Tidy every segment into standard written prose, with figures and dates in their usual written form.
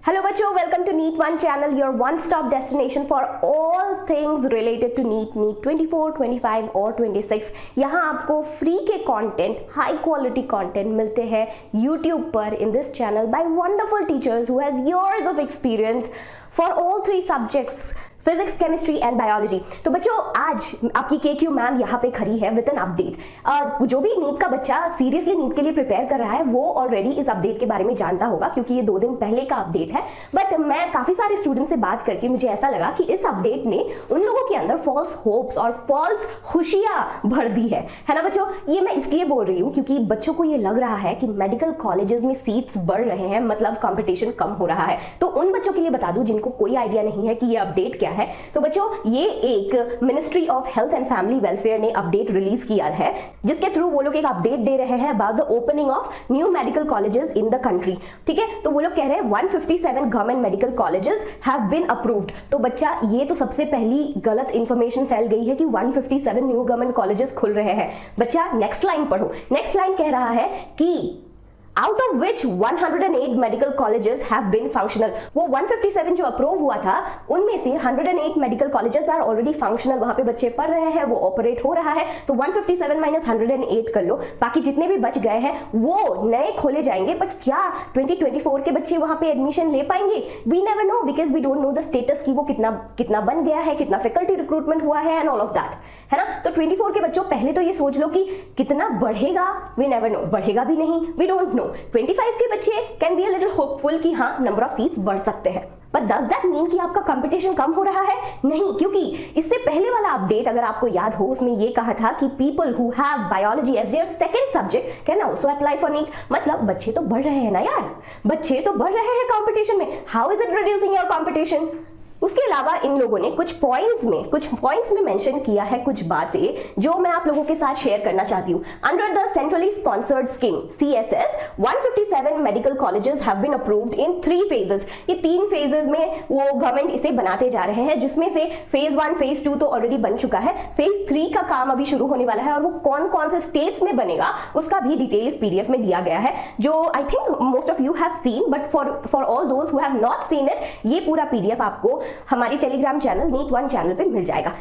Hello बच्चों, welcome to NEET one channel, your one stop destination for all things related to NEET 24, 25 और 26। यहाँ आपको free के content, high quality content मिलते हैं यूट्यूब पर in this channel by wonderful teachers who has years of experience for all three subjects, physics, chemistry and biology. तो बच्चों, आज आपकी KQ मैम यहाँ पे खड़ी है विद एन अपडेट। जो भी नीट का बच्चा सीरियसली नीट के लिए प्रिपेयर कर रहा है वो ऑलरेडी इस अपडेट के बारे में जानता होगा, क्योंकि ये 2 दिन पहले का अपडेट है। बट मैं काफी सारे स्टूडेंट से बात करके मुझे ऐसा लगा कि इस अपडेट ने उन लोगों के अंदर फॉल्स होप्स और फॉल्स खुशियां भर दी है ना बच्चों। ये मैं इसलिए बोल रही हूँ क्योंकि बच्चों को ये लग रहा है कि मेडिकल कॉलेजेस में सीट्स बढ़ रहे हैं, मतलब कंपटीशन कम हो रहा है। तो उन बच्चों के लिए बता दूं जिनको कोई आइडिया नहीं है कि ये अपडेट क्या है। तो बच्चों, ये एक ministry of health and family welfare ने अपडेट रिलीज किया है, जिसके थ्रू वो लोग एक अपडेट दे रहे हैं about the opening of new medical colleges in the country. ठीक है, तो वो लोग कह रहे हैं 157 government medical colleges have been approved. तो बच्चा, ये तो सबसे पहली गलत इंफॉर्मेशन फैल गई है कि 157 न्यू गवर्नमेंट कॉलेजेस खुल रहे हैं। बच्चा, नेक्स्ट लाइन पढ़ो। नेक्स्ट लाइन कह रहा है कि out of which 108 medical colleges have been functional। वो 157 जो अप्रूव हुआ था उनमें से 108 medical colleges are already functional, वहां पे बच्चे पढ़ रहे हैं, वो ऑपरेट हो रहा है। तो 157 माइनस 108 कर लो, बाकी जितने भी बच गए हैं वो नए खोले जाएंगे। बट क्या 2024 के बच्चे वहां पे एडमिशन ले पाएंगे? We never know, because we don't know the status की वो कितना बन गया है, कितना फैकल्टी रिक्रूटमेंट हुआ है एंड ऑल ऑफ दैट, है ना। तो 24 के बच्चों, पहले तो ये सोच लो कि कितना बढ़ेगा। वी नेवर नो, बढ़ेगा भी नहीं, वी डोंट नो। 25 के बच्चे can be a little hopeful कि हाँ, नंबर ऑफ सीट्स बढ़ सकते हैं। बट डज दैट मीन कि आपका कंपटीशन कम हो रहा है? नहीं, क्योंकि इससे पहले वाला अपडेट अगर आपको याद हो, उसमें ये कहा था कि people who have biology as their second subject can also apply for NEET. मतलब बच्चे तो बढ़ रहे हैं ना यार, बच्चे तो बढ़ रहे हैं कंपटीशन में। How is it reducing your competition? उसके अलावा इन लोगों ने कुछ पॉइंट्स में मेंशन किया है, कुछ बातें जो मैं आप लोगों के साथ शेयर करना चाहती हूँ। Under the centrally sponsored scheme CSS, 157 medical colleges have been approved in 3 phases. ये 3 फेजेस में वो गवर्नमेंट इसे बनाते जा रहे हैं, जिसमें से फेज 1, फेज 2 तो ऑलरेडी बन चुका है। फेज 3 का काम अभी शुरू होने वाला है, और वो कौन कौन से स्टेट्स में बनेगा उसका भी डिटेल इस PDF में दिया गया है, जो I think most of you have seen. But for all those who have not seen it, ये पूरा PDF आपको हमारी Telegram channel NEET one channel पे मिल जाएगा।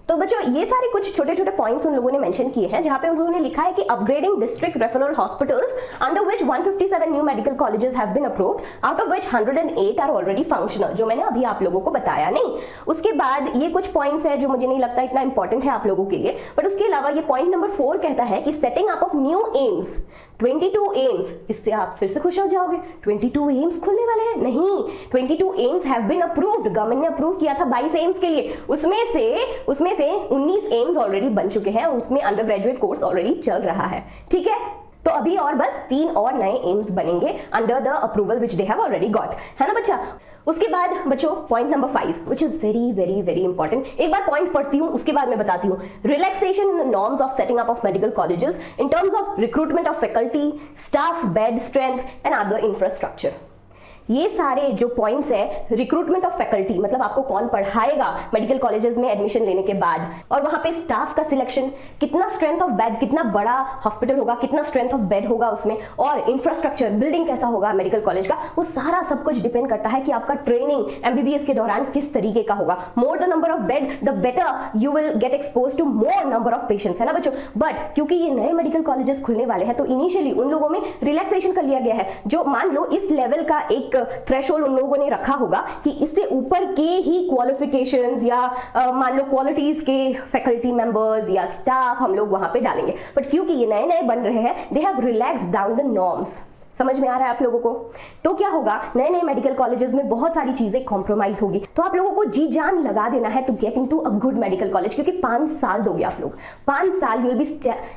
तो बच्चों, ये सारे कुछ छोटे छोटे पॉइंट्स उन लोगों ने मेंशन किए हैं, जहां पे उन्होंने लिखा है कि upgrading district referral hospitals under which 157 new medical colleges have been approved, out of which 108 are already functional, जो मैंने अभी आप लोगों को बताया नहीं। उसके बाद ये कुछ पॉइंट्स है जो मुझे नहीं लगता इतना इंपॉर्टेंट है आप लोगों के लिए। बट उसके अलावा ये पॉइंट नंबर 4 कहता है कि setting up of new AIIMS, 22 AIIMS. इससे आप फिर से खुश हो जाओगे, 22 एम्स खुलने वाले हैं? नहीं, 22 AIIMS have been approved. Government ने अप्रूव किया था 22 एम्स के लिए, उसमें से 19 एम्स ऑलरेडी बन चुके हैं, उसमें अंडर ग्रेजुएट कोर्स ऑलरेडी चल रहा है। ठीक है, तो अभी और बस 3 और नए एम्स बनेंगे under the approval which they have already got, है ना बच्चा। उसके बाद बच्चों, point number 5 which is very very very important. एक बार पॉइंट पढ़ती हूँ, उसके बाद मैं बताती हूँ। Relaxation in the norms of setting up of medical colleges in terms of recruitment of faculty, staff, bed strength and other infrastructure. ये सारे जो पॉइंट्स हैं, रिक्रूटमेंट ऑफ फैकल्टी मतलब आपको कौन पढ़ाएगा मेडिकल कॉलेजेस में एडमिशन लेने के बाद, और वहां पे स्टाफ का सिलेक्शन, कितना स्ट्रेंथ ऑफ बेड, कितना बड़ा हॉस्पिटल होगा, कितना स्ट्रेंथ ऑफ बेड होगा उसमें, और इंफ्रास्ट्रक्चर, बिल्डिंग कैसा होगा मेडिकल कॉलेज का, वो सारा सब कुछ डिपेंड करता है कि आपका ट्रेनिंग MBBS के दौरान किस तरीके का होगा। More the number of bed the better you will get expose to more number of patients, है ना बच्चों। बट क्योंकि ये नए मेडिकल कॉलेजेस खुलने वाले हैं, तो इनिशियली उन लोगों में रिलैक्सेशन कर लिया गया है। जो मान लो इस लेवल का एक थ्रेशोल्ड उन लोगों ने रखा होगा कि इससे ऊपर के ही क्वालिफिकेशंस या मान लो क्वालिटीज के फैकल्टी मेंबर्स या स्टाफ हम लोग वहां पे डालेंगे। बट क्योंकि ये नए नए बन रहे हैं, they have relaxed down the norms. समझ में आ रहा है आप लोगों को? तो क्या होगा, नए नए मेडिकल कॉलेजेस में बहुत सारी चीजें कॉम्प्रोमाइज होगी। तो आप लोगों को जी जान लगा देना है to get into a good medical college, क्योंकि 5 साल दोगे आप लोग, 5 साल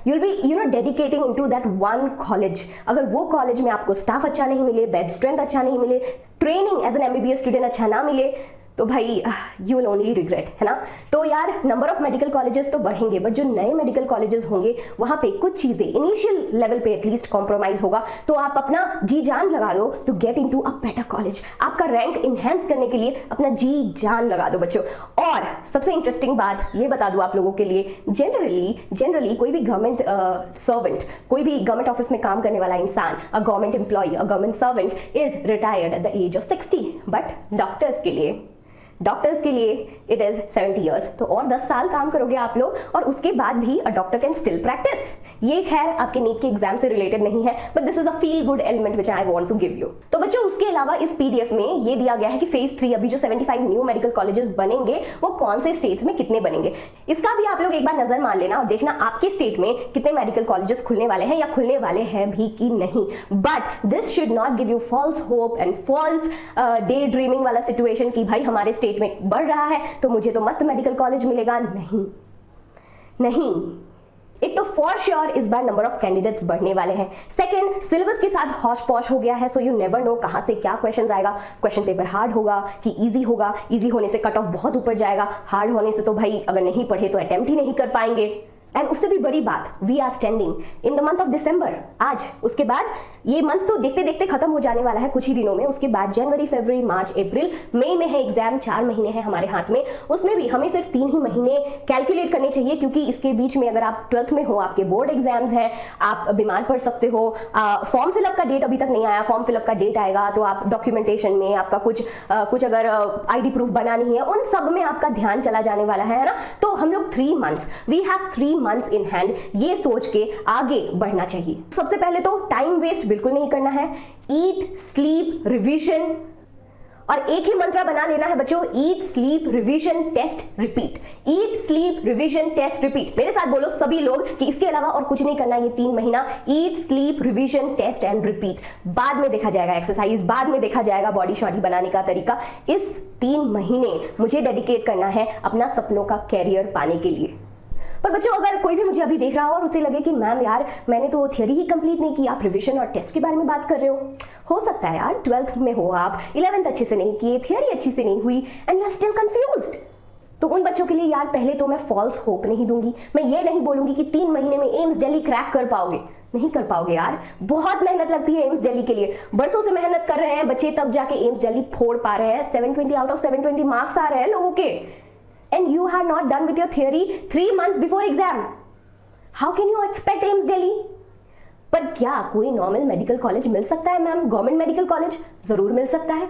you'll be you know dedicating into that one college। अगर वो कॉलेज में आपको स्टाफ अच्छा नहीं मिले, बेड स्ट्रेंथ अच्छा नहीं मिले, training as an MBBS student अच्छा ना मिले, तो भाई यू विल ओनली रिग्रेट, है ना। तो यार नंबर ऑफ मेडिकल कॉलेजेस तो बढ़ेंगे, बट जो नए मेडिकल कॉलेजेस होंगे वहां पे कुछ चीजें इनिशियल लेवल पे एटलीस्ट कॉम्प्रोमाइज होगा। तो आप अपना जी जान लगा दो to get into a better college, आपका रैंक इनहेंस करने के लिए अपना जी जान लगा दो बच्चों। और सबसे इंटरेस्टिंग बात ये बता दूं आप लोगों के लिए, जनरली कोई भी गवर्नमेंट सर्वेंट, कोई भी गवर्नमेंट ऑफिस में काम करने वाला इंसान, a government employ, a government servant is retired at the age of 60, but doctors के लिए इट इज 70 ईयर्स। तो और 10 साल काम करोगे आप लोग, और उसके बाद भी a doctor can still practice. ये खैर आपके नीट के एग्जाम से रिलेटेड नहीं है, but this is a feel good element which I want to give you. तो बच्चों उसके अलावा इस पीडीएफ में ये दिया गया है कि फेज 3 अभी जो 75 न्यू मेडिकल कॉलेजेस बनेंगे वो कौन से स्टेट्स में कितने बनेंगे, इसका भी आप लोग एक बार नजर मार लेना और देखना आपके स्टेट में कितने मेडिकल कॉलेजेस खुलने वाले हैं या खुलने वाले हैं भी कि नहीं। But this should not give you false hope and false day dreaming वाला सिचुएशन कि भाई हमारे स्टेट में बढ़ रहा है तो मुझे तो मस्त मेडिकल कॉलेज मिलेगा। नहीं, एक तो फॉर श्योर इस बार नंबर ऑफ कैंडिडेट्स बढ़ने वाले हैं। सेकंड, सिलेबस के साथ हौश पौश हो गया है, सो यू नेवर नो कहां से क्या क्वेश्चन आएगा। क्वेश्चन पेपर हार्ड होगा कि इजी होगा, इजी होने से कट ऑफ बहुत ऊपर जाएगा, हार्ड होने से तो भाई अगर नहीं पढ़े तो अटेम्प्ट ही नहीं कर पाएंगे। एंड उससे भी बड़ी बात, we are standing in the month of December आज। उसके बाद ये मंथ तो देखते देखते खत्म हो जाने वाला है कुछ ही दिनों में। उसके बाद जनवरी, फरवरी, मार्च, अप्रैल, मई में है एग्जाम, 4 महीने हैं हमारे हाथ में। उसमें भी हमें सिर्फ 3 ही महीने कैलकुलेट करने चाहिए, क्योंकि इसके बीच में अगर आप 12th में हो, आपके बोर्ड एग्जाम्स हैं, आप बीमार पड़ सकते हो, फॉर्म फिलअप का डेट अभी तक नहीं आया, फॉर्म फिलअप का डेट आएगा तो आप डॉक्यूमेंटेशन में आपका कुछ अगर आईडी प्रूफ बनानी है, उन सब में आपका ध्यान चला जाने वाला है ना। तो हम लोग 3 months, we have 3 months in hand, ये सोच के आगे बढ़ना चाहिए। सबसे पहले तो टाइम वेस्ट बिल्कुल नहीं करना है। ईट, स्लीप, रिवीजन, और एक ही मंत्र बना लेना है बच्चों, ईट, स्लीप, रिवीजन, टेस्ट, रिपीट। ईट, स्लीप, रिवीजन, टेस्ट, रिपीट। मेरे साथ बोलो सभी लोग कि इसके अलावा और कुछ नहीं करना ये 3 महीना। Eat, sleep, revision, test and repeat. बाद में देखा जाएगा एक्सरसाइज, बाद में देखा जाएगा बॉडी शॉडी बनाने का तरीका। इस 3 महीने मुझे डेडिकेट करना है अपना सपनों का कैरियर पाने के लिए। पर बच्चों अगर कोई भी मुझे अभी देख रहा हो और उसे लगे कि मैम यार मैंने तो थियरी ही कंप्लीट नहीं की, आप रिवीजन और टेस्ट के बारे में बात कर रहे हो सकता है यार 12th में हो आप, 11th अच्छे से नहीं किए, थियरी अच्छी से नहीं हुई and you are still confused. तो उन बच्चों के लिए यार पहले तो मैं फॉल्स होप नहीं दूंगी। मैं ये नहीं बोलूंगी कि 3 महीने में एम्स दिल्ली क्रैक कर पाओगे, नहीं कर पाओगे यार। बहुत मेहनत लगती है एम्स दिल्ली के लिए, बरसों से मेहनत कर रहे हैं बच्चे, तब जाके एम्स दिल्ली फोड़ पा रहे हैं। 720 आउट ऑफ 720 मार्क्स आ रहे हैं लोगों के, and you are not done with your theory 3 months before exam. How can you expect AIIMS Delhi? पर क्या कोई नॉर्मल मेडिकल कॉलेज मिल सकता है मैम? गवर्नमेंट मेडिकल कॉलेज जरूर मिल सकता है।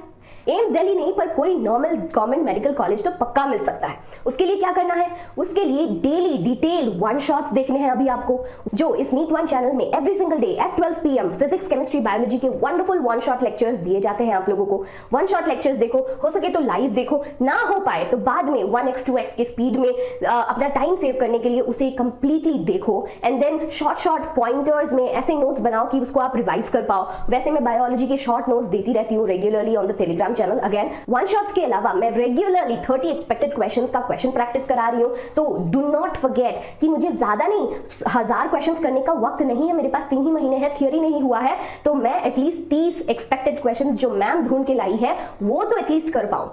एम्स दिल्ली नहीं पर कोई नॉर्मल गवर्नमेंट मेडिकल कॉलेज तो पक्का मिल सकता है। उसके लिए क्या करना है? उसके लिए डेली डिटेल 1 शॉट्स देखने हैं अभी आपको, जो इस नीट 1 चैनल में every single day at 12 PM physics, chemistry, biology के वंडरफुल 1 शॉट लेक्चर्स दिए जाते हैं आप लोगों को। 1 शॉट लेक्चर्स देखो, हो सके तो लाइव देखो, ना हो पाए तो बाद में 1x 2x के स्पीड में अपना टाइम सेव करने के लिए उसे कंप्लीटली देखो एंड देन शॉर्ट पॉइंटर्स में ऐसे नोट्स बनाओ कि उसको आप रिवाइज कर पाओ। वैसे मैं बायोलॉजी के शॉर्ट नोट्स देती रहती हूँ regularly on the Telegram channel. Again 1 shots के अलावा मैं रेगुलरली 30 एक्सपेक्टेड क्वेश्चंस का क्वेश्चन प्रैक्टिस करा रही हूँ। तो डू नॉट फॉरगेट कि मुझे ज्यादा नहीं 1000 क्वेश्चंस करने का वक्त नहीं है, मेरे पास 3 ही महीने हैं, थियरी नहीं हुआ है, तो मैं एटलीस्ट 30 एक्सपेक्टेड क्वेश्चंस जो मैम ढूंढ के लाई है वो तो एटलीस्ट कर पाऊं।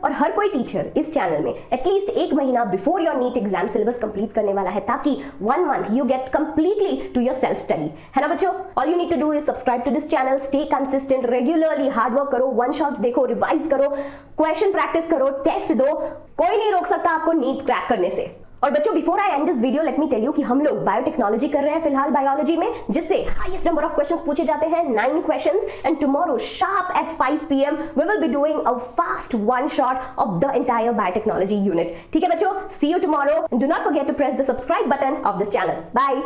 और हर कोई टीचर इस चैनल में एटलीस्ट 1 महीना before your NEET exam syllabus complete करने वाला है, ताकि 1 month you get completely to your self study, है ना बच्चों। All you need to do is subscribe to this channel, stay consistent, regularly hard work करो, 1 शॉट्स देखो, रिवाइज करो, क्वेश्चन प्रैक्टिस करो, टेस्ट दो, कोई नहीं रोक सकता आपको नीट क्रैक करने से। और बच्चों before I end this video let me tell you कि हम लोग बायोटेक्नोलॉजी कर रहे हैं फिलहाल बायोलॉजी में, जिससे हाईएस्ट नंबर ऑफ क्वेश्चंस पूछे जाते हैं 9 questions, and tomorrow sharp at 5 PM we will be doing a fast 1 shot of the entire biotechnology unit. ठीक है बच्चों, see you tomorrow, do not forget to press the subscribe button of this channel. Bye.